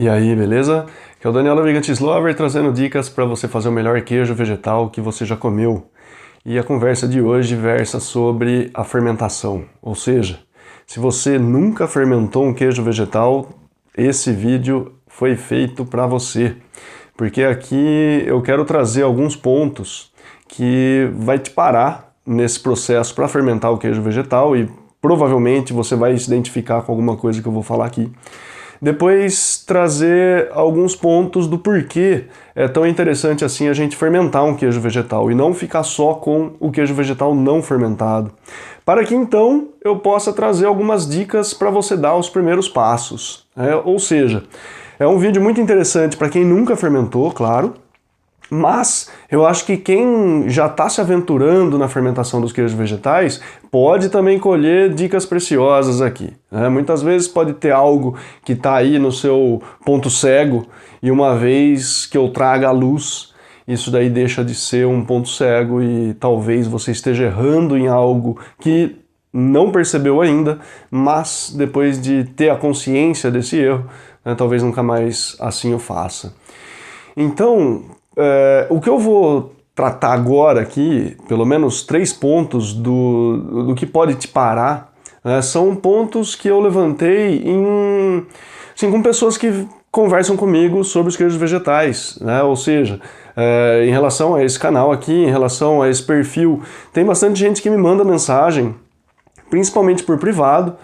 E aí, beleza? Aqui é o Daniel Navigante Slover trazendo dicas para você fazer o melhor queijo vegetal que você já comeu. E a conversa de hoje versa sobre a fermentação, ou seja, se você nunca fermentou um queijo vegetal, esse vídeo foi feito para você. Porque aqui eu quero trazer alguns pontos que vai te parar nesse processo para fermentar o queijo vegetal e provavelmente você vai se identificar com alguma coisa que eu vou falar aqui. Depois trazer alguns pontos do porquê é tão interessante assim a gente fermentar um queijo vegetal e não ficar só com o queijo vegetal não fermentado. Para que então eu possa trazer algumas dicas para você dar os primeiros passos. Ou seja, é um vídeo muito interessante para quem nunca fermentou, claro, mas eu acho que quem já está se aventurando na fermentação dos queijos vegetais pode também colher dicas preciosas aqui. Muitas vezes pode ter algo que está aí no seu ponto cego e uma vez que eu traga a luz, isso daí deixa de ser um ponto cego e talvez você esteja errando em algo que não percebeu ainda, mas depois de ter a consciência desse erro, talvez nunca mais assim o faça. Então, o que eu vou tratar agora aqui, pelo menos 3 pontos do que pode te parar, são pontos que eu levantei assim, com pessoas que conversam comigo sobre os queijos vegetais, ou seja, em relação a esse canal aqui, em relação a esse perfil, tem bastante gente que me manda mensagem, principalmente por privado,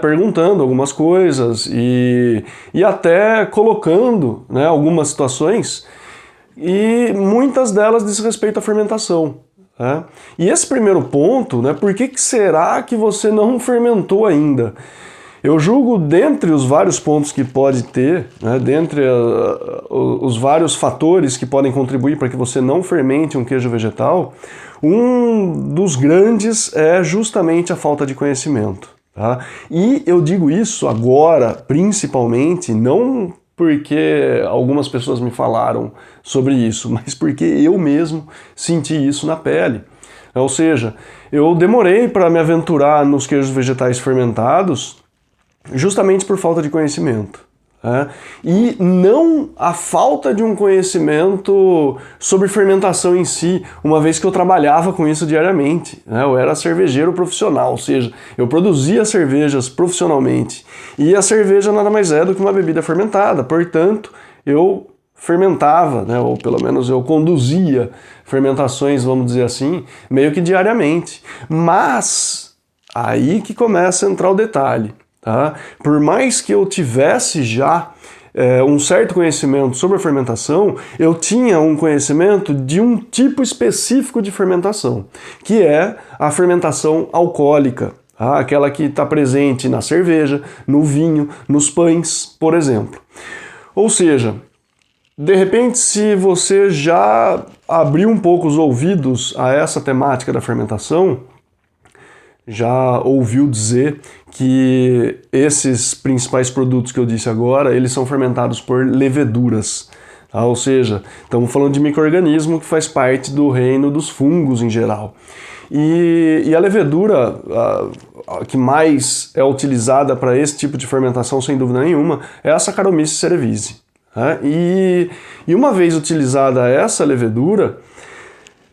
perguntando algumas coisas e até colocando algumas situações, e muitas delas diz respeito à fermentação. E esse primeiro ponto, por que será que você não fermentou ainda? Eu julgo, dentre os vários pontos que pode ter, dentre os vários fatores que podem contribuir para que você não fermente um queijo vegetal, um dos grandes é justamente a falta de conhecimento. E eu digo isso agora, principalmente, não porque algumas pessoas me falaram sobre isso, mas porque eu mesmo senti isso na pele. Ou seja, eu demorei para me aventurar nos queijos vegetais fermentados justamente por falta de conhecimento. E não a falta de um conhecimento sobre fermentação em si, uma vez que eu trabalhava com isso diariamente. Eu era cervejeiro profissional, ou seja, eu produzia cervejas profissionalmente. E a cerveja nada mais é do que uma bebida fermentada, portanto, eu fermentava, ou pelo menos eu conduzia fermentações, vamos dizer assim, meio que diariamente. Mas aí que começa a entrar o detalhe. Por mais que eu tivesse já um certo conhecimento sobre a fermentação, eu tinha um conhecimento de um tipo específico de fermentação, que é a fermentação alcoólica, aquela que está presente na cerveja, no vinho, nos pães, por exemplo. Ou seja, de repente, se você já abriu um pouco os ouvidos a essa temática da fermentação, já ouviu dizer que esses principais produtos que eu disse agora, eles são fermentados por leveduras. Ou seja, estamos falando de micro-organismo que faz parte do reino dos fungos em geral. E a levedura a que mais é utilizada para esse tipo de fermentação, sem dúvida nenhuma, é a Saccharomyces cerevisiae. E uma vez utilizada essa levedura,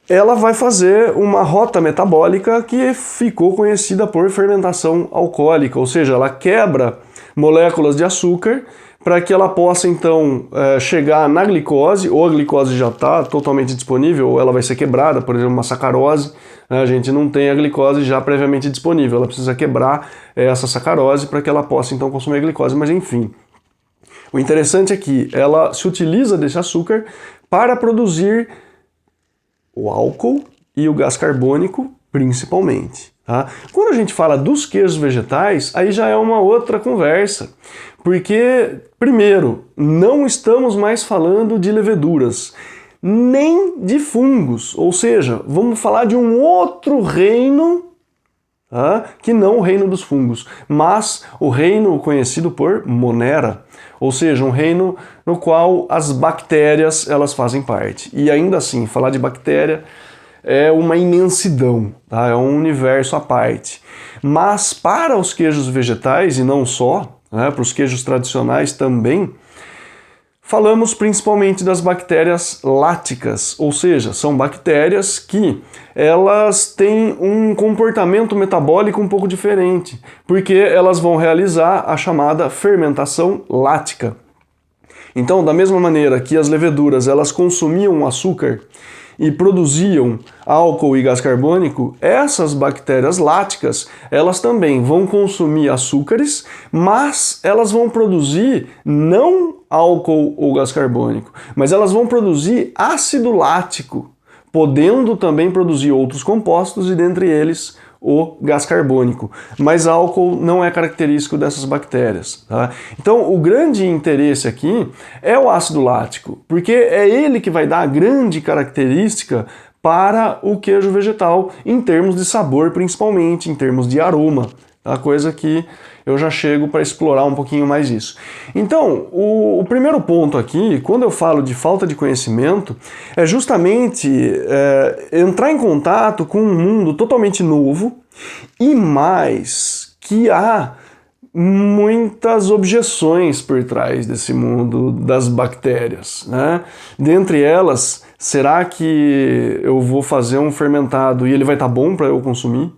ela vai fazer uma rota metabólica que ficou conhecida por fermentação alcoólica, ou seja, ela quebra moléculas de açúcar para que ela possa então chegar na glicose, ou a glicose já está totalmente disponível, ou ela vai ser quebrada, por exemplo, uma sacarose, a gente não tem a glicose já previamente disponível, ela precisa quebrar essa sacarose para que ela possa então consumir a glicose, mas enfim. O interessante é que ela se utiliza desse açúcar para produzir o álcool e o gás carbônico, principalmente. Quando a gente fala dos queijos vegetais, aí já é uma outra conversa. Porque, primeiro, não estamos mais falando de leveduras, nem de fungos. Ou seja, vamos falar de um outro reino, que não o reino dos fungos, mas o reino conhecido por Monera. Ou seja, um reino no qual as bactérias elas fazem parte. E ainda assim, falar de bactéria é uma imensidão, é um universo à parte. Mas para os queijos vegetais, e não só, para os queijos tradicionais também, falamos principalmente das bactérias láticas, ou seja, são bactérias que elas têm um comportamento metabólico um pouco diferente, porque elas vão realizar a chamada fermentação lática. Então, da mesma maneira que as leveduras elas consumiam açúcar e produziam álcool e gás carbônico, essas bactérias láticas, elas também vão consumir açúcares, mas elas vão produzir não álcool ou gás carbônico, mas elas vão produzir ácido lático, podendo também produzir outros compostos e dentre eles o gás carbônico, mas álcool não é característico dessas bactérias. Tá? Então, o grande interesse aqui é o ácido lático, porque é ele que vai dar a grande característica para o queijo vegetal, em termos de sabor principalmente, em termos de aroma, tá? Coisa que eu já chego para explorar um pouquinho mais isso. Então, o primeiro ponto aqui, quando eu falo de falta de conhecimento, é justamente entrar em contato com um mundo totalmente novo e mais que há muitas objeções por trás desse mundo das bactérias, né? Dentre elas, será que eu vou fazer um fermentado e ele vai estar bom para eu consumir?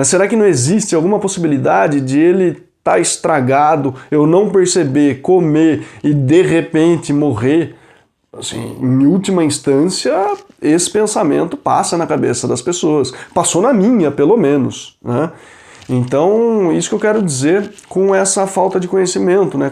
Será que não existe alguma possibilidade de ele estar estragado, eu não perceber, comer e de repente morrer? Assim, em última instância, esse pensamento passa na cabeça das pessoas. Passou na minha, pelo menos, né? Então, isso que eu quero dizer com essa falta de conhecimento, né?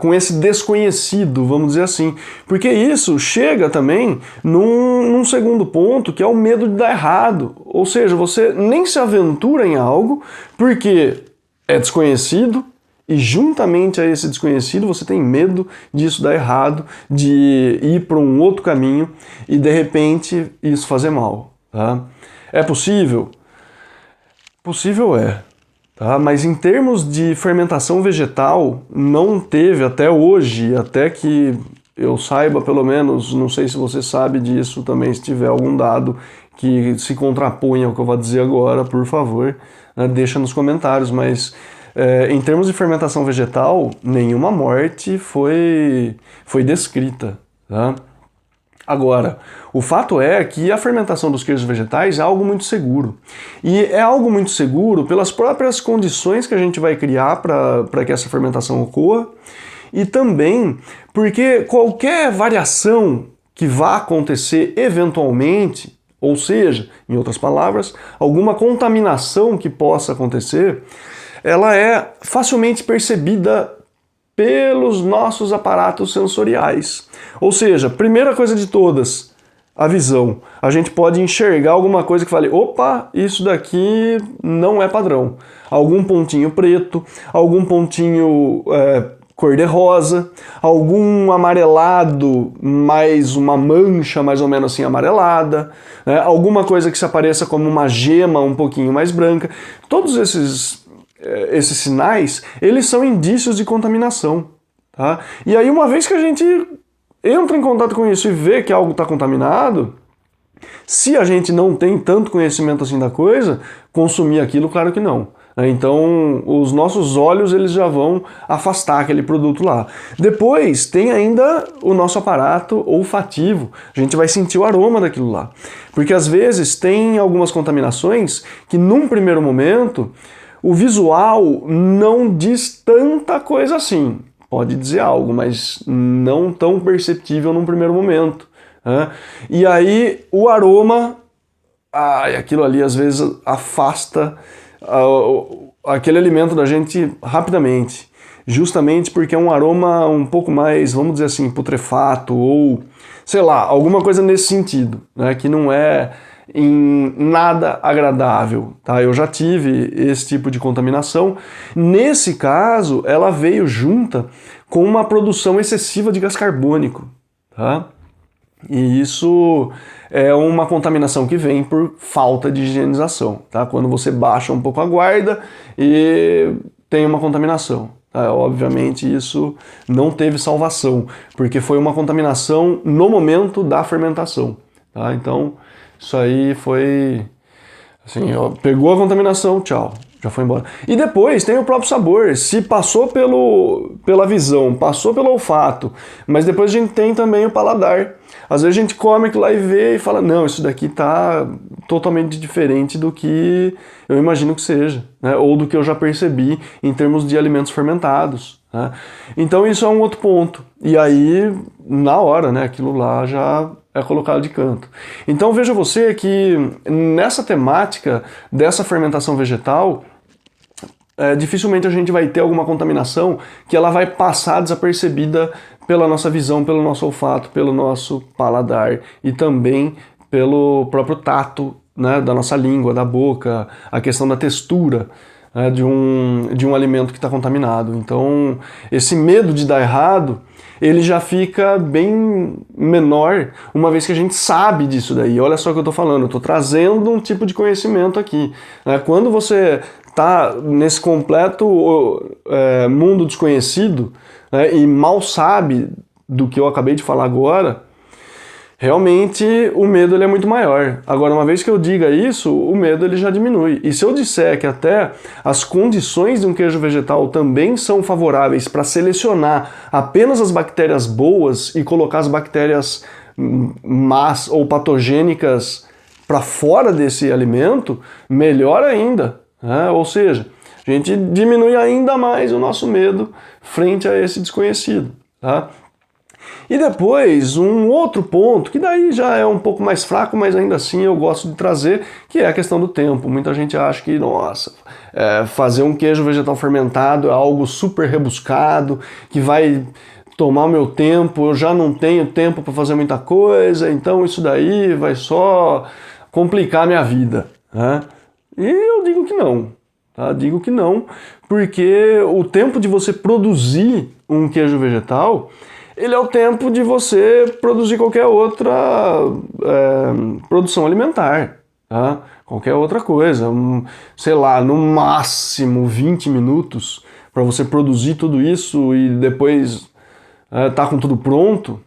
Com esse desconhecido, vamos dizer assim. Porque isso chega também num segundo ponto, que é o medo de dar errado. Ou seja, você nem se aventura em algo porque é desconhecido e juntamente a esse desconhecido você tem medo disso dar errado, de ir para um outro caminho e de repente isso fazer mal. Tá? É possível? Possível é. Tá? Mas em termos de fermentação vegetal, não teve até hoje, até que eu saiba pelo menos, não sei se você sabe disso também, se tiver algum dado que se contraponha ao que eu vou dizer agora, por favor, né, deixa nos comentários, mas em termos de fermentação vegetal, nenhuma morte foi descrita. Tá? Agora, o fato é que a fermentação dos queijos vegetais é algo muito seguro. E é algo muito seguro pelas próprias condições que a gente vai criar para que essa fermentação ocorra e também porque qualquer variação que vá acontecer eventualmente, ou seja, em outras palavras, alguma contaminação que possa acontecer, ela é facilmente percebida pelos nossos aparatos sensoriais. Ou seja, primeira coisa de todas, a visão. A gente pode enxergar alguma coisa que fale, opa, isso daqui não é padrão. Algum pontinho preto, algum pontinho cor-de-rosa, algum amarelado, mais uma mancha mais ou menos assim amarelada, né? Alguma coisa que se apareça como uma gema um pouquinho mais branca. Todos esses sinais, eles são indícios de contaminação. Tá? E aí, uma vez que a gente entra em contato com isso e vê que algo está contaminado, se a gente não tem tanto conhecimento assim da coisa, consumir aquilo, claro que não. Então, os nossos olhos eles já vão afastar aquele produto lá. Depois, tem ainda o nosso aparato olfativo. A gente vai sentir o aroma daquilo lá. Porque, às vezes, tem algumas contaminações que, num primeiro momento, o visual não diz tanta coisa assim. Pode dizer algo, mas não tão perceptível num primeiro momento. Né? E aí o aroma, aquilo ali às vezes afasta aquele alimento da gente rapidamente. Justamente porque é um aroma um pouco mais, vamos dizer assim, putrefato ou, sei lá, alguma coisa nesse sentido, né? Que não é em nada agradável, tá? Eu já tive esse tipo de contaminação. Nesse caso, ela veio junta com uma produção excessiva de gás carbônico, tá? E isso é uma contaminação que vem por falta de higienização, tá? Quando você baixa um pouco a guarda e tem uma contaminação. Tá? Obviamente isso não teve salvação, porque foi uma contaminação no momento da fermentação, tá? Então isso aí foi assim, ó, pegou a contaminação, tchau. Já foi embora. E depois tem o próprio sabor. Se passou pela visão, passou pelo olfato, mas depois a gente tem também o paladar. Às vezes a gente come aquilo lá e vê e fala, não, isso daqui tá totalmente diferente do que eu imagino que seja, né? Ou do que eu já percebi em termos de alimentos fermentados, né? Então isso é um outro ponto. E aí, na hora, né, aquilo lá já é colocado de canto. Então veja você que nessa temática dessa fermentação vegetal, dificilmente a gente vai ter alguma contaminação que ela vai passar desapercebida pela nossa visão, pelo nosso olfato, pelo nosso paladar e também pelo próprio tato, né, da nossa língua, da boca, a questão da textura, né, de um alimento que está contaminado. Então esse medo de dar errado, ele já fica bem menor, uma vez que a gente sabe disso daí. Olha só o que eu estou falando, eu estou trazendo um tipo de conhecimento aqui, né? Quando você está nesse completo mundo desconhecido, né, e mal sabe do que eu acabei de falar agora, realmente o medo ele é muito maior. Agora, uma vez que eu diga isso, o medo ele já diminui. E se eu disser que até as condições de um queijo vegetal também são favoráveis para selecionar apenas as bactérias boas e colocar as bactérias más ou patogênicas para fora desse alimento, melhor ainda, né? Ou seja, a gente diminui ainda mais o nosso medo frente a esse desconhecido, tá? E depois, um outro ponto, que daí já é um pouco mais fraco, mas ainda assim eu gosto de trazer, que é a questão do tempo. Muita gente acha que, nossa, fazer um queijo vegetal fermentado é algo super rebuscado, que vai tomar o meu tempo, eu já não tenho tempo para fazer muita coisa, então isso daí vai só complicar a minha vida, né? E eu digo que não, tá? Digo que não, porque o tempo de você produzir um queijo vegetal, ele é o tempo de você produzir qualquer outra produção alimentar, tá? Qualquer outra coisa, sei lá, no máximo 20 minutos para você produzir tudo isso e depois tá com tudo pronto,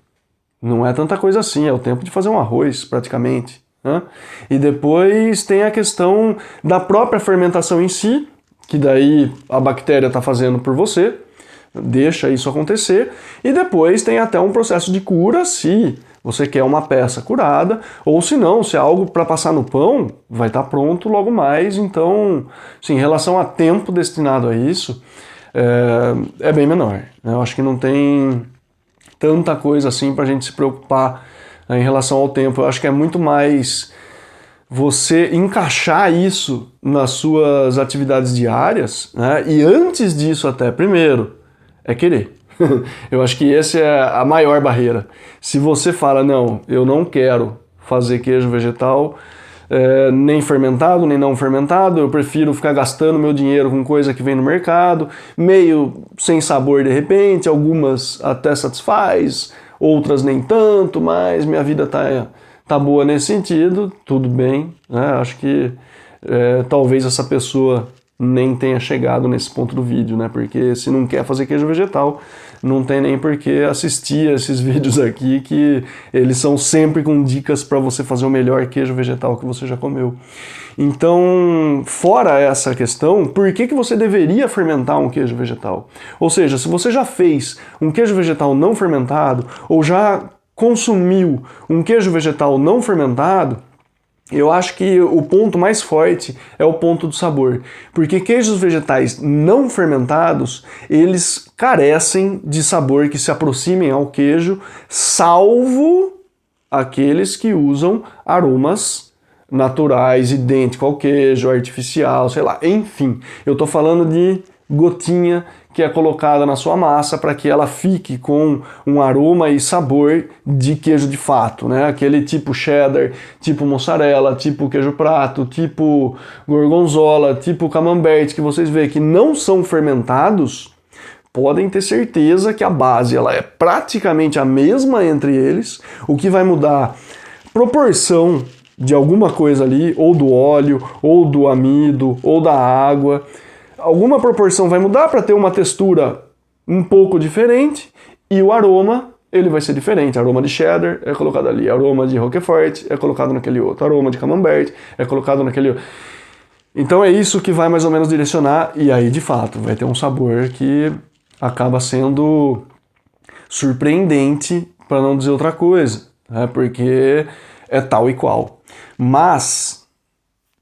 não é tanta coisa assim, é o tempo de fazer um arroz praticamente, né? E depois tem a questão da própria fermentação em si, que daí a bactéria está fazendo por você, deixa isso acontecer, e depois tem até um processo de cura, se você quer uma peça curada, ou se não, se é algo para passar no pão, vai estar pronto logo mais. Então, sim, em relação a tempo destinado a isso, é bem menor, né? Eu acho que não tem tanta coisa assim para a gente se preocupar, né, em relação ao tempo. Eu acho que é muito mais você encaixar isso nas suas atividades diárias, né? E antes disso até, primeiro, é querer. Eu acho que essa é a maior barreira. Se você fala, não, eu não quero fazer queijo vegetal, nem fermentado, nem não fermentado, eu prefiro ficar gastando meu dinheiro com coisa que vem no mercado, meio sem sabor de repente, algumas até satisfaz, outras nem tanto, mas minha vida tá boa nesse sentido, tudo bem, né? Acho que talvez essa pessoa nem tenha chegado nesse ponto do vídeo, né? Porque se não quer fazer queijo vegetal, não tem nem por que assistir esses vídeos aqui, que eles são sempre com dicas para você fazer o melhor queijo vegetal que você já comeu. Então, fora essa questão, por que você deveria fermentar um queijo vegetal? Ou seja, se você já fez um queijo vegetal não fermentado, ou já consumiu um queijo vegetal não fermentado, eu acho que o ponto mais forte é o ponto do sabor, porque queijos vegetais não fermentados, eles carecem de sabor que se aproximem ao queijo, salvo aqueles que usam aromas naturais, idênticos ao queijo, artificial, sei lá, enfim. Eu tô falando de gotinha que é colocada na sua massa para que ela fique com um aroma e sabor de queijo de fato, né? Aquele tipo cheddar, tipo mussarela, tipo queijo prato, tipo gorgonzola, tipo camembert, que vocês veem que não são fermentados, podem ter certeza que a base ela é praticamente a mesma entre eles. O que vai mudar proporção de alguma coisa ali, ou do óleo, ou do amido, ou da água. Alguma proporção vai mudar para ter uma textura um pouco diferente, e o aroma ele vai ser diferente. Aroma de cheddar é colocado ali, aroma de roquefort é colocado naquele outro, aroma de camembert é colocado naquele outro. Então é isso que vai mais ou menos direcionar, e aí de fato vai ter um sabor que acaba sendo surpreendente, para não dizer outra coisa, né? Porque é tal e qual. Mas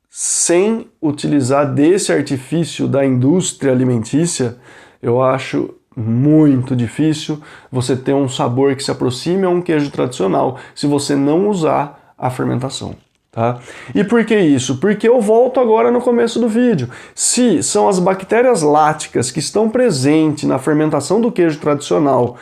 sem utilizar desse artifício da indústria alimentícia, eu acho muito difícil você ter um sabor que se aproxime a um queijo tradicional, se você não usar a fermentação. Tá? E por que isso? Porque eu volto agora no começo do vídeo. Se são as bactérias láticas que estão presentes na fermentação do queijo tradicional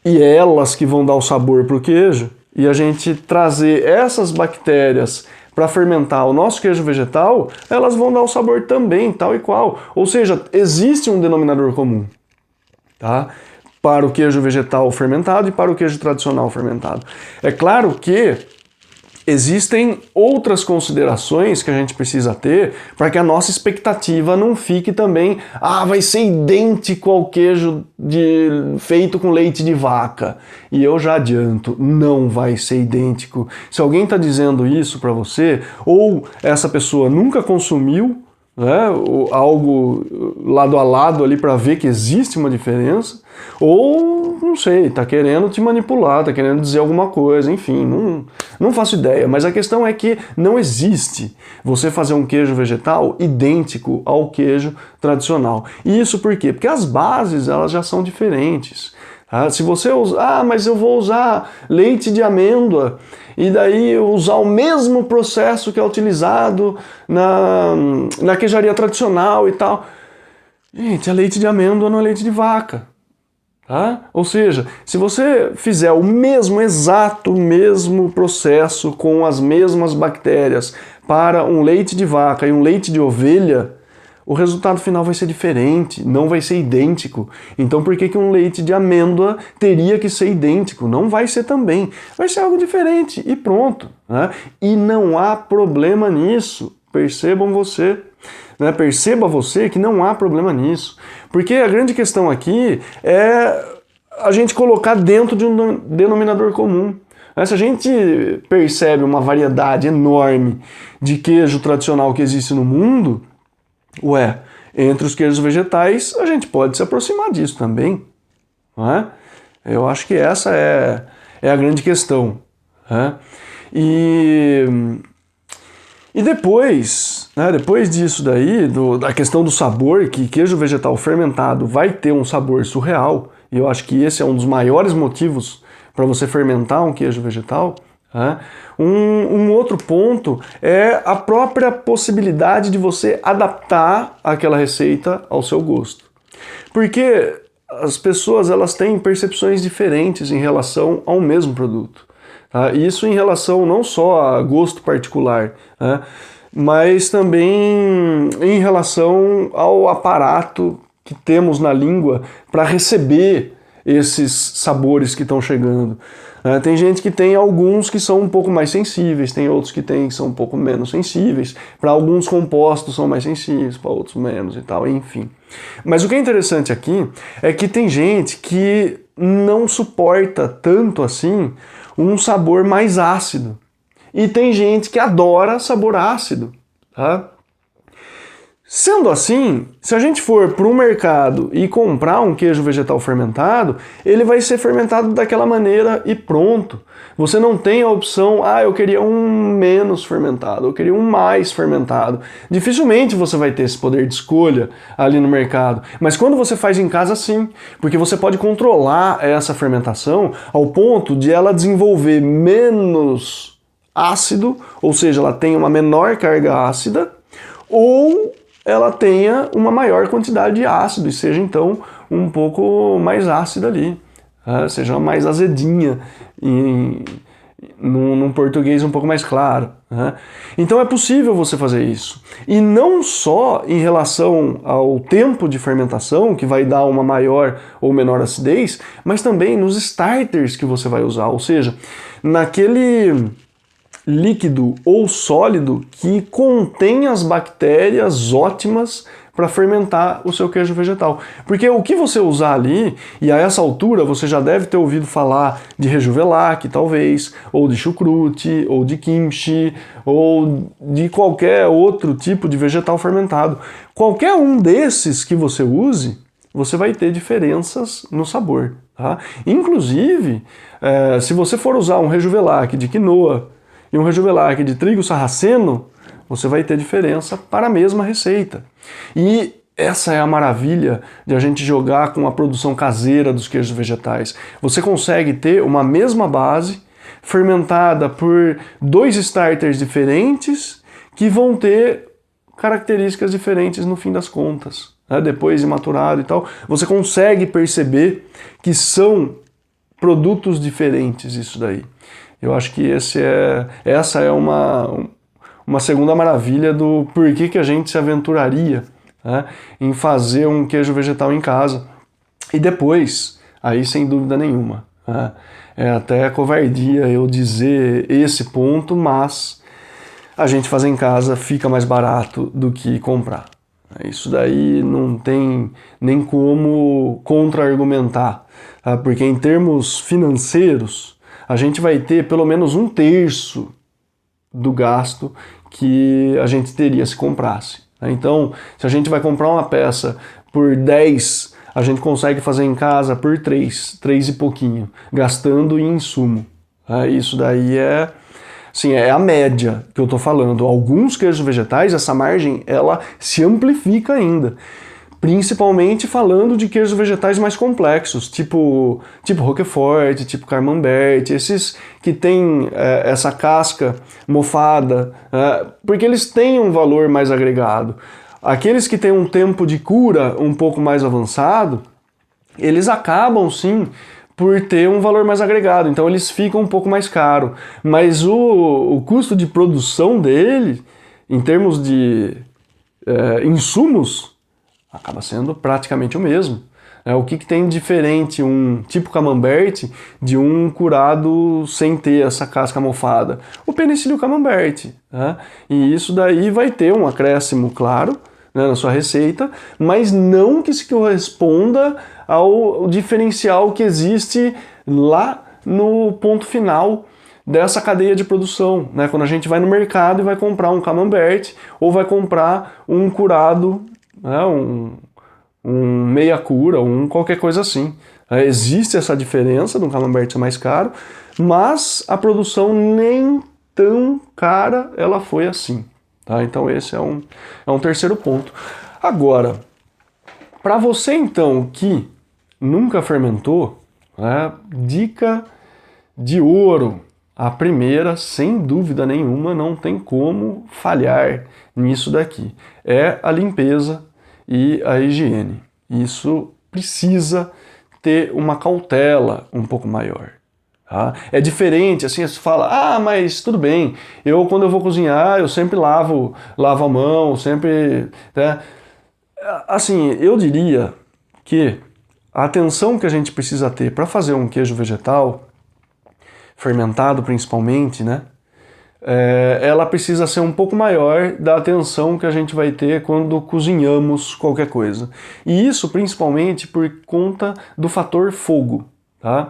e elas que vão dar o sabor para o queijo, e a gente trazer essas bactérias para fermentar o nosso queijo vegetal, elas vão dar o sabor também, tal e qual. Ou seja, existe um denominador comum, tá? Para o queijo vegetal fermentado e para o queijo tradicional fermentado. É claro que existem outras considerações que a gente precisa ter para que a nossa expectativa não fique também, vai ser idêntico ao queijo feito com leite de vaca. E eu já adianto, não vai ser idêntico. Se alguém está dizendo isso para você, ou essa pessoa nunca consumiu, né, algo lado a lado ali para ver que existe uma diferença, ou, não sei, tá querendo te manipular, tá querendo dizer alguma coisa, enfim, não faço ideia, mas a questão é que não existe você fazer um queijo vegetal idêntico ao queijo tradicional. E isso por quê? Porque as bases, elas já são diferentes. Se você usar, mas eu vou usar leite de amêndoa e daí usar o mesmo processo que é utilizado na queijaria tradicional e tal. Gente, é leite de amêndoa, não é leite de vaca. Tá? Ou seja, se você fizer o mesmo processo com as mesmas bactérias para um leite de vaca e um leite de ovelha, o resultado final vai ser diferente, não vai ser idêntico. Então por que um leite de amêndoa teria que ser idêntico? Não vai ser também. Vai ser algo diferente e pronto. Né? E não há problema nisso. Perceba você que não há problema nisso. Porque a grande questão aqui é a gente colocar dentro de um denominador comum. Se a gente percebe uma variedade enorme de queijo tradicional que existe no mundo, entre os queijos vegetais, a gente pode se aproximar disso também. Não é? Eu acho que essa é a grande questão. Né? E depois disso daí, da questão do sabor, que queijo vegetal fermentado vai ter um sabor surreal, e eu acho que esse é um dos maiores motivos para você fermentar um queijo vegetal, um outro ponto é a própria possibilidade de você adaptar aquela receita ao seu gosto. Porque as pessoas elas têm percepções diferentes em relação ao mesmo produto. Isso em relação não só a gosto particular, mas também em relação ao aparato que temos na língua para receber esses sabores que estão chegando. Tem gente que tem alguns que são um pouco mais sensíveis, tem outros que são um pouco menos sensíveis, para alguns compostos são mais sensíveis, para outros menos e tal, enfim. Mas o que é interessante aqui é que tem gente que não suporta tanto assim um sabor mais ácido. E tem gente que adora sabor ácido. Tá? Sendo assim, se a gente for para um mercado e comprar um queijo vegetal fermentado, ele vai ser fermentado daquela maneira e pronto. Você não tem a opção, eu queria um menos fermentado, eu queria um mais fermentado. Dificilmente você vai ter esse poder de escolha ali no mercado. Mas quando você faz em casa, sim, porque você pode controlar essa fermentação ao ponto de ela desenvolver menos ácido, ou seja, ela tem uma menor carga ácida, ou ela tenha uma maior quantidade de ácido e seja então um pouco mais ácida ali, seja mais azedinha, num português um pouco mais claro. Então é possível você fazer isso. E não só em relação ao tempo de fermentação, que vai dar uma maior ou menor acidez, mas também nos starters que você vai usar, ou seja, líquido ou sólido que contém as bactérias ótimas para fermentar o seu queijo vegetal. Porque o que você usar ali, e a essa altura você já deve ter ouvido falar de Rejuvelac, talvez, ou de chucrute, ou de kimchi, ou de qualquer outro tipo de vegetal fermentado. Qualquer um desses que você use, você vai ter diferenças no sabor. Tá? Inclusive, se você for usar um Rejuvelac de quinoa e um Rejuvelac de trigo sarraceno, você vai ter diferença para a mesma receita. E essa é a maravilha de a gente jogar com a produção caseira dos queijos vegetais. Você consegue ter uma mesma base fermentada por 2 starters diferentes que vão ter características diferentes no fim das contas. Depois de maturado e tal, você consegue perceber que são produtos diferentes isso daí. Eu acho que essa é uma segunda maravilha do porquê que a gente se aventuraria, né, em fazer um queijo vegetal em casa. E depois, aí sem dúvida nenhuma, né, é até covardia eu dizer esse ponto, mas a gente fazer em casa fica mais barato do que comprar. Isso daí não tem nem como contra-argumentar, tá? Porque em termos financeiros, a gente vai ter pelo menos 1/3 do gasto que a gente teria se comprasse. Então, se a gente vai comprar uma peça por 10, a gente consegue fazer em casa por 3 e pouquinho, gastando em insumo. Isso daí é a média que eu tô falando. Alguns queijos vegetais, essa margem, ela se amplifica ainda. Principalmente falando de queijos vegetais mais complexos, tipo Roquefort, tipo Camembert, esses que têm essa casca mofada, porque eles têm um valor mais agregado. Aqueles que têm um tempo de cura um pouco mais avançado, eles acabam sim por ter um valor mais agregado, então eles ficam um pouco mais caros. Mas o custo de produção dele, em termos de insumos, acaba sendo praticamente o mesmo. O que tem diferente um tipo Camembert de um curado sem ter essa casca mofada? O penicílio Camembert. E isso daí vai ter um acréscimo, claro, né, na sua receita, mas não que se corresponda ao diferencial que existe lá no ponto final dessa cadeia de produção, né? Quando a gente vai no mercado e vai comprar um Camembert ou vai comprar um curado, né, um meia cura, qualquer coisa assim. Existe essa diferença do Camembert ser mais caro, mas a produção nem tão cara ela foi assim. Tá? Então esse é um terceiro ponto. Agora, para você então que nunca fermentou, dica de ouro. A primeira, sem dúvida nenhuma, não tem como falhar nisso daqui. É a limpeza e a higiene. Isso precisa ter uma cautela um pouco maior. Tá? É diferente, assim, você fala, mas tudo bem, quando eu vou cozinhar, eu sempre lavo a mão, sempre... Né? Assim, eu diria que a atenção que a gente precisa ter para fazer um queijo vegetal, fermentado principalmente, né? Ela precisa ser um pouco maior da atenção que a gente vai ter quando cozinhamos qualquer coisa. E isso principalmente por conta do fator fogo. Tá?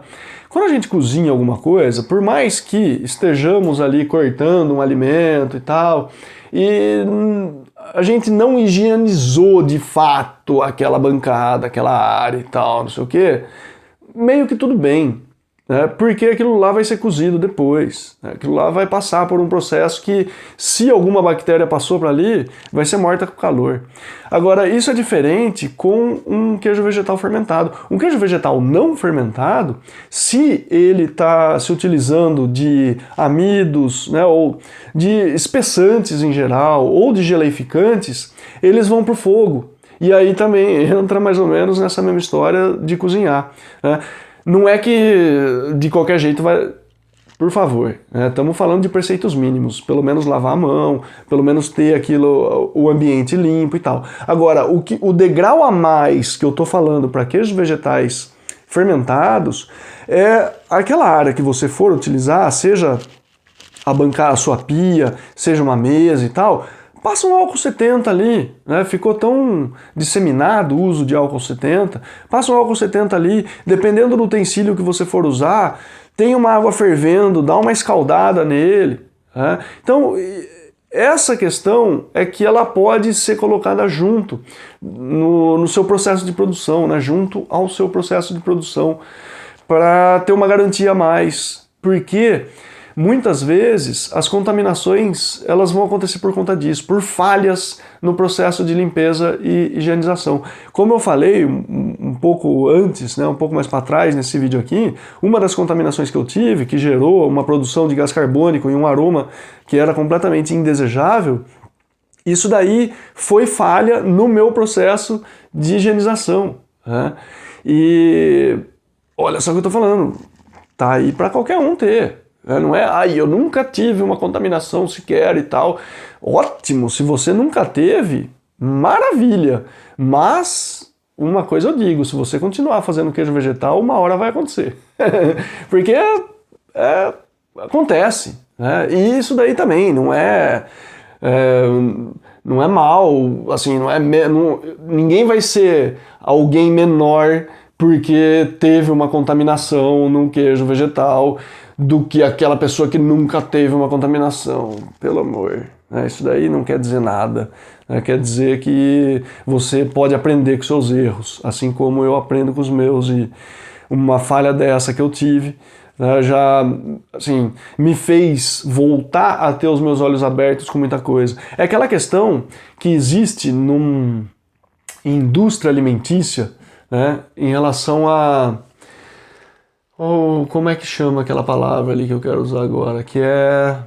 Quando a gente cozinha alguma coisa, por mais que estejamos ali cortando um alimento e tal, e a gente não higienizou de fato aquela bancada, aquela área e tal, não sei o que, meio que tudo bem. Porque aquilo lá vai ser cozido depois, aquilo lá vai passar por um processo que, se alguma bactéria passou para ali, vai ser morta com calor. Agora, isso é diferente com um queijo vegetal fermentado. Um queijo vegetal não fermentado, se ele está se utilizando de amidos, né, ou de espessantes em geral, ou de geleificantes, eles vão para o fogo. E aí também entra mais ou menos nessa mesma história de cozinhar, né? Não é que de qualquer jeito vai... Por favor, estamos falando de preceitos mínimos, pelo menos lavar a mão, pelo menos ter o ambiente limpo e tal. Agora, o degrau a mais que eu estou falando para queijos vegetais fermentados é aquela área que você for utilizar, seja bancar a sua pia, seja uma mesa e tal, passa um álcool 70 ali, né? Ficou tão disseminado o uso de álcool 70, passa um álcool 70 ali, dependendo do utensílio que você for usar, tem uma água fervendo, dá uma escaldada nele, né? Então, essa questão é que ela pode ser colocada junto no seu processo de produção, né? Junto ao seu processo de produção, para ter uma garantia a mais, porque muitas vezes as contaminações elas vão acontecer por conta disso, por falhas no processo de limpeza e higienização. Como eu falei um pouco antes, né, um pouco mais para trás nesse vídeo aqui, uma das contaminações que eu tive, que gerou uma produção de gás carbônico e um aroma que era completamente indesejável, isso daí foi falha no meu processo de higienização, né? E olha só o que eu estou falando, tá aí para qualquer um ter. Não é, eu nunca tive uma contaminação sequer e tal. Ótimo, se você nunca teve, maravilha. Mas, uma coisa eu digo, se você continuar fazendo queijo vegetal, uma hora vai acontecer. Porque acontece, né? E isso daí também não é mal, assim, ninguém vai ser alguém menor porque teve uma contaminação no queijo vegetal do que aquela pessoa que nunca teve uma contaminação, pelo amor. Isso daí não quer dizer nada, né? Quer dizer que você pode aprender com seus erros, assim como eu aprendo com os meus, e uma falha dessa que eu tive, né, já assim, me fez voltar a ter os meus olhos abertos com muita coisa. É aquela questão que existe numa indústria alimentícia, né, em relação a... como é que chama aquela palavra ali que eu quero usar agora? Que é...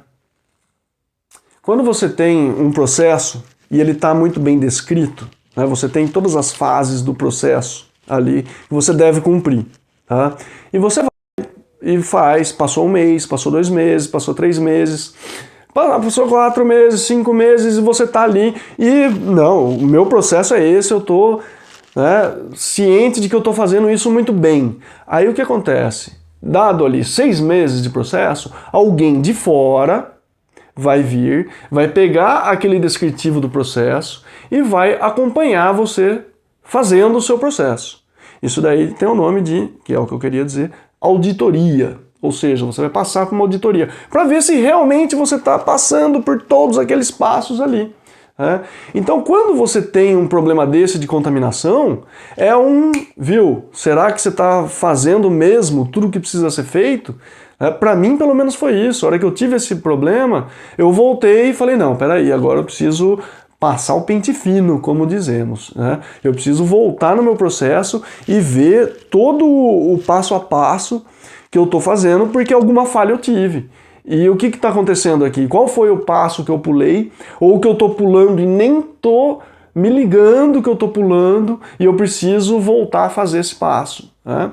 quando você tem um processo e ele está muito bem descrito, né, você tem todas as fases do processo ali que você deve cumprir, tá? E você vai e faz, passou um mês, passou 2 meses, passou 3 meses, passou 4 meses, 5 meses e você está ali e não, o meu processo é esse, eu estou... ciente de que eu estou fazendo isso muito bem. Aí o que acontece? Dado ali 6 meses de processo, alguém de fora vai vir, vai pegar aquele descritivo do processo e vai acompanhar você fazendo o seu processo. Isso daí tem o nome de, que é o que eu queria dizer, auditoria. Ou seja, você vai passar por uma auditoria para ver se realmente você está passando por todos aqueles passos ali. Então, quando você tem um problema desse de contaminação, viu, será que você está fazendo mesmo tudo o que precisa ser feito? Para mim, pelo menos foi isso. A hora que eu tive esse problema, eu voltei e falei, não, peraí, agora eu preciso passar o pente fino, como dizemos, né? Eu preciso voltar no meu processo e ver todo o passo a passo que eu estou fazendo, porque alguma falha eu tive. E o que está acontecendo aqui? Qual foi o passo que eu pulei, ou que eu estou pulando e nem estou me ligando que eu estou pulando, e eu preciso voltar a fazer esse passo, né?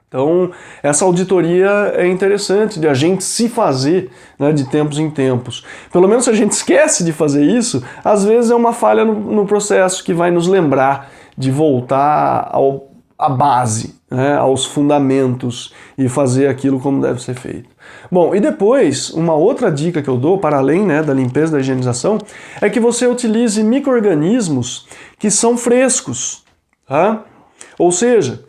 Então, essa auditoria é interessante de a gente se fazer, né, de tempos em tempos. Pelo menos se a gente esquece de fazer isso, às vezes é uma falha no processo que vai nos lembrar de voltar à base, né, aos fundamentos e fazer aquilo como deve ser feito. Bom, e depois, uma outra dica que eu dou, para além, né, da limpeza, da higienização, é que você utilize micro-organismos que são frescos, tá? Ou seja,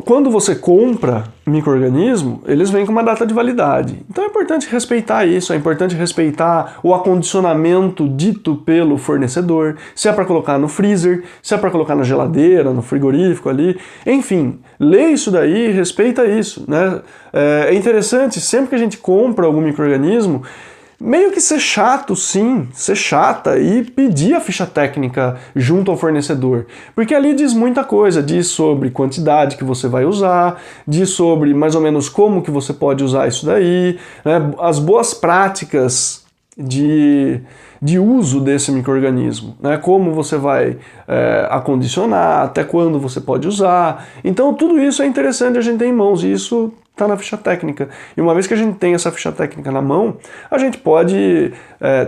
quando você compra micro-organismo, eles vêm com uma data de validade. Então é importante respeitar isso, é importante respeitar o acondicionamento dito pelo fornecedor, se é para colocar no freezer, se é para colocar na geladeira, no frigorífico ali, enfim, lê isso daí, respeita isso, né? É interessante, sempre que a gente compra algum micro-organismo, meio que ser chato, sim, ser chata e pedir a ficha técnica junto ao fornecedor. Porque ali diz muita coisa, diz sobre quantidade que você vai usar, diz sobre mais ou menos como que você pode usar isso daí, né, as boas práticas de uso desse micro-organismo, né, como você vai acondicionar, até quando você pode usar. Então tudo isso é interessante a gente ter em mãos, e isso está na ficha técnica. E uma vez que a gente tem essa ficha técnica na mão, a gente pode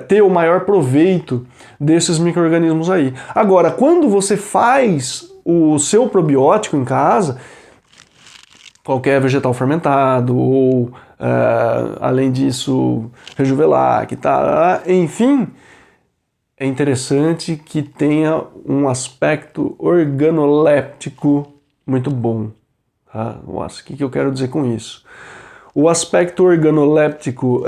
ter o maior proveito desses micro-organismos aí. Agora, quando você faz o seu probiótico em casa, qualquer vegetal fermentado, ou além disso, Rejuvelac, tá? Enfim, é interessante que tenha um aspecto organoléptico muito bom. Tá? Nossa, o que eu quero dizer com isso? O aspecto organoléptico,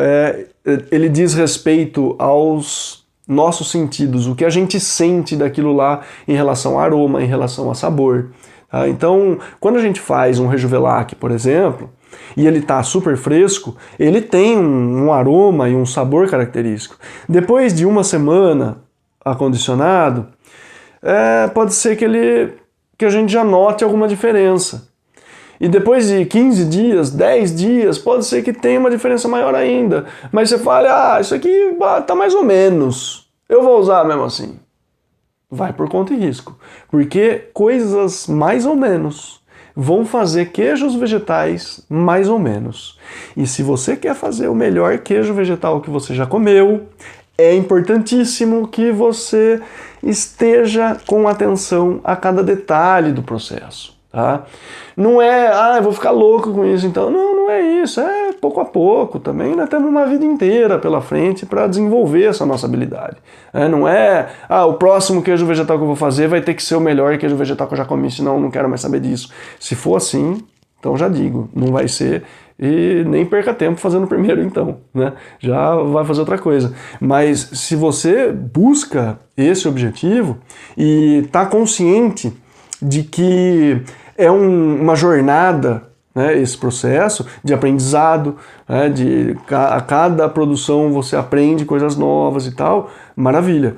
ele diz respeito aos nossos sentidos, o que a gente sente daquilo lá em relação a aroma, em relação a sabor. Tá? Então, quando a gente faz um Rejuvelac, por exemplo, e ele está super fresco, ele tem um aroma e um sabor característico. Depois de uma semana acondicionado, pode ser que a gente já note alguma diferença. E depois de 15 dias, 10 dias, pode ser que tenha uma diferença maior ainda. Mas você fala, isso aqui tá mais ou menos. Eu vou usar mesmo assim. Vai por conta e risco. Porque coisas mais ou menos vão fazer queijos vegetais mais ou menos. E se você quer fazer o melhor queijo vegetal que você já comeu, é importantíssimo que você esteja com atenção a cada detalhe do processo. Tá? Não eu vou ficar louco com isso, então. Não é isso, é pouco a pouco também. Nós temos uma vida inteira pela frente para desenvolver essa nossa habilidade. Não é, o próximo queijo vegetal que eu vou fazer vai ter que ser o melhor queijo vegetal que eu já comi, senão eu não quero mais saber disso. Se for assim, então já digo, não vai ser, e nem perca tempo fazendo o primeiro então, né? Já vai fazer outra coisa. Mas se você busca esse objetivo e está consciente de que é uma jornada, né, esse processo de aprendizado, né, a cada produção você aprende coisas novas e tal, maravilha.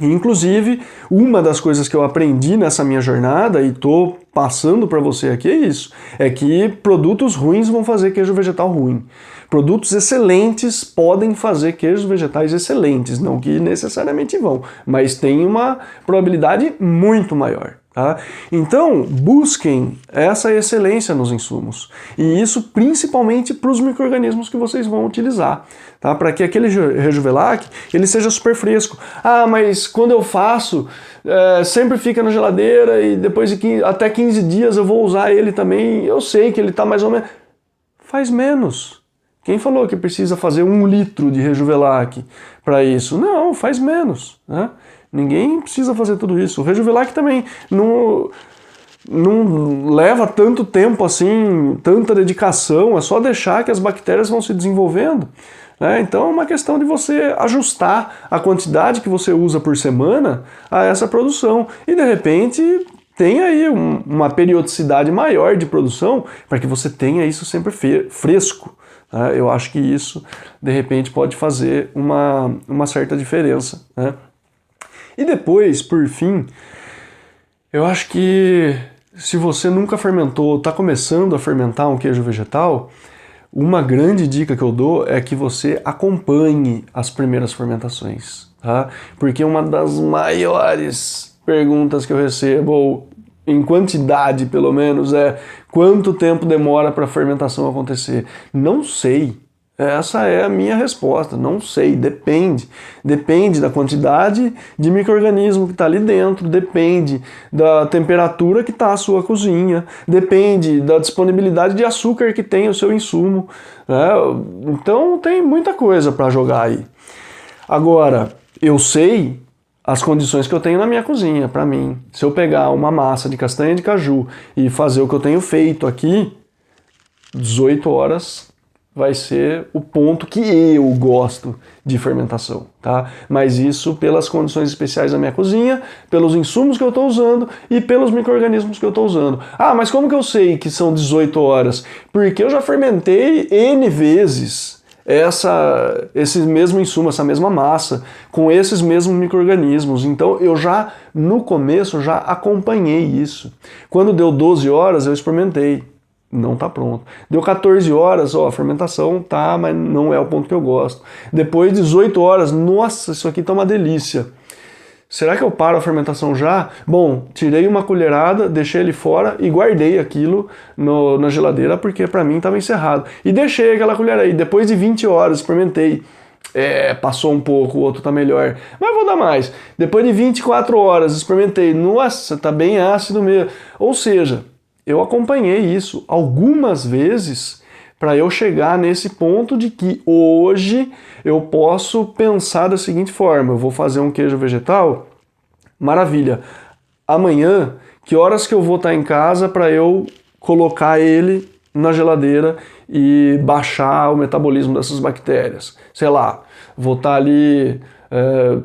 Inclusive, uma das coisas que eu aprendi nessa minha jornada e estou passando para você aqui é isso, é que produtos ruins vão fazer queijo vegetal ruim. Produtos excelentes podem fazer queijos vegetais excelentes, não que necessariamente vão, mas tem uma probabilidade muito maior. Tá? Então, busquem essa excelência nos insumos. E isso principalmente para os micro-organismos que vocês vão utilizar. Tá? Para que aquele Rejuvelac ele seja super fresco. Mas quando eu faço, sempre fica na geladeira e depois de até 15 dias eu vou usar ele também. Eu sei que ele está mais ou menos... Faz menos. Quem falou que precisa fazer 1 litro de Rejuvelac para isso? Não, faz menos. Né? Ninguém precisa fazer tudo isso. O Rejuvelac também não leva tanto tempo assim, tanta dedicação, é só deixar que as bactérias vão se desenvolvendo. Né? Então é uma questão de você ajustar a quantidade que você usa por semana a essa produção. E de repente tem aí uma periodicidade maior de produção para que você tenha isso sempre fresco. Né? Eu acho que isso de repente pode fazer uma certa diferença. Né? E depois, por fim, eu acho que se você nunca fermentou, está começando a fermentar um queijo vegetal, uma grande dica que eu dou é que você acompanhe as primeiras fermentações, tá? Porque uma das maiores perguntas que eu recebo, em quantidade pelo menos, é quanto tempo demora para a fermentação acontecer? Não sei. Essa é a minha resposta, não sei, depende. Depende da quantidade de micro-organismo que está ali dentro, depende da temperatura que está a sua cozinha, depende da disponibilidade de açúcar que tem o seu insumo. Né? Então tem muita coisa para jogar aí. Agora, eu sei as condições que eu tenho na minha cozinha, para mim. Se eu pegar uma massa de castanha de caju e fazer o que eu tenho feito aqui, 18 horas... vai ser o ponto que eu gosto de fermentação, tá? Mas isso pelas condições especiais da minha cozinha, pelos insumos que eu estou usando e pelos micro-organismos que eu estou usando. Mas como que eu sei que são 18 horas? Porque eu já fermentei N vezes esse mesmo insumo, essa mesma massa, com esses mesmos micro-organismos. Então eu já, no começo, já acompanhei isso. Quando deu 12 horas, eu experimentei. Não está pronto. Deu 14 horas, a fermentação tá, mas não é o ponto que eu gosto. Depois de 18 horas, nossa, isso aqui tá uma delícia. Será que eu paro a fermentação já? Bom, tirei uma colherada, deixei ele fora e guardei aquilo na geladeira porque para mim estava encerrado. E deixei aquela colher aí. Depois de 20 horas, experimentei. Passou um pouco, o outro tá melhor, mas vou dar mais. Depois de 24 horas, experimentei. Nossa, tá bem ácido mesmo. Ou seja, eu acompanhei isso algumas vezes para eu chegar nesse ponto de que hoje eu posso pensar da seguinte forma: eu vou fazer um queijo vegetal, maravilha. Amanhã, que horas que eu vou estar em casa para eu colocar ele na geladeira e baixar o metabolismo dessas bactérias? Sei lá, vou estar ali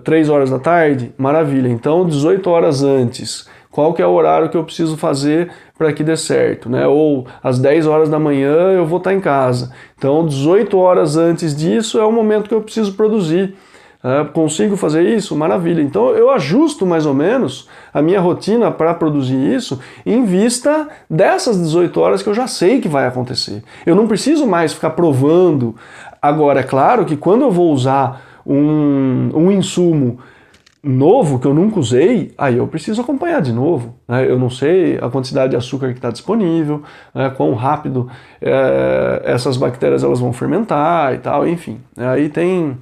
3 horas da tarde? Maravilha. Então, 18 horas antes, qual que é o horário que eu preciso fazer para que dê certo, né? Ou às 10 horas da manhã eu vou estar em casa. Então, 18 horas antes disso é o momento que eu preciso produzir. Consigo fazer isso? Maravilha. Então eu ajusto mais ou menos a minha rotina para produzir isso em vista dessas 18 horas que eu já sei que vai acontecer. Eu não preciso mais ficar provando. Agora, é claro que quando eu vou usar um insumo novo que eu nunca usei, aí eu preciso acompanhar de novo, né? Eu não sei a quantidade de açúcar que está disponível, né? Quão rápido essas bactérias elas vão fermentar e tal, enfim. Aí tem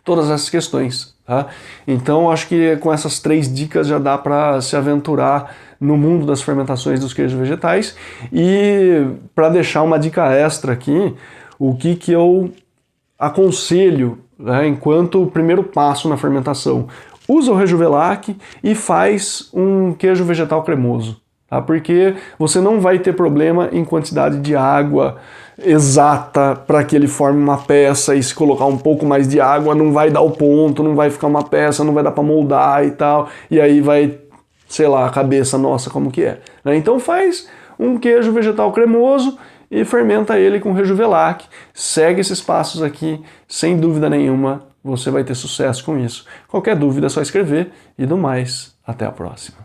todas essas questões, tá? Então acho que com essas 3 dicas já dá para se aventurar no mundo das fermentações dos queijos vegetais. E para deixar uma dica extra aqui, o que eu aconselho, né, enquanto primeiro passo na fermentação: usa o Rejuvelac e faz um queijo vegetal cremoso, tá? Porque você não vai ter problema em quantidade de água exata para que ele forme uma peça, e se colocar um pouco mais de água não vai dar o ponto, não vai ficar uma peça, não vai dar para moldar e tal, e aí vai, sei lá, a cabeça nossa como que é, né? Então faz um queijo vegetal cremoso e fermenta ele com Rejuvelac. Segue esses passos aqui, sem dúvida nenhuma, você vai ter sucesso com isso. Qualquer dúvida é só escrever, e do mais, até a próxima.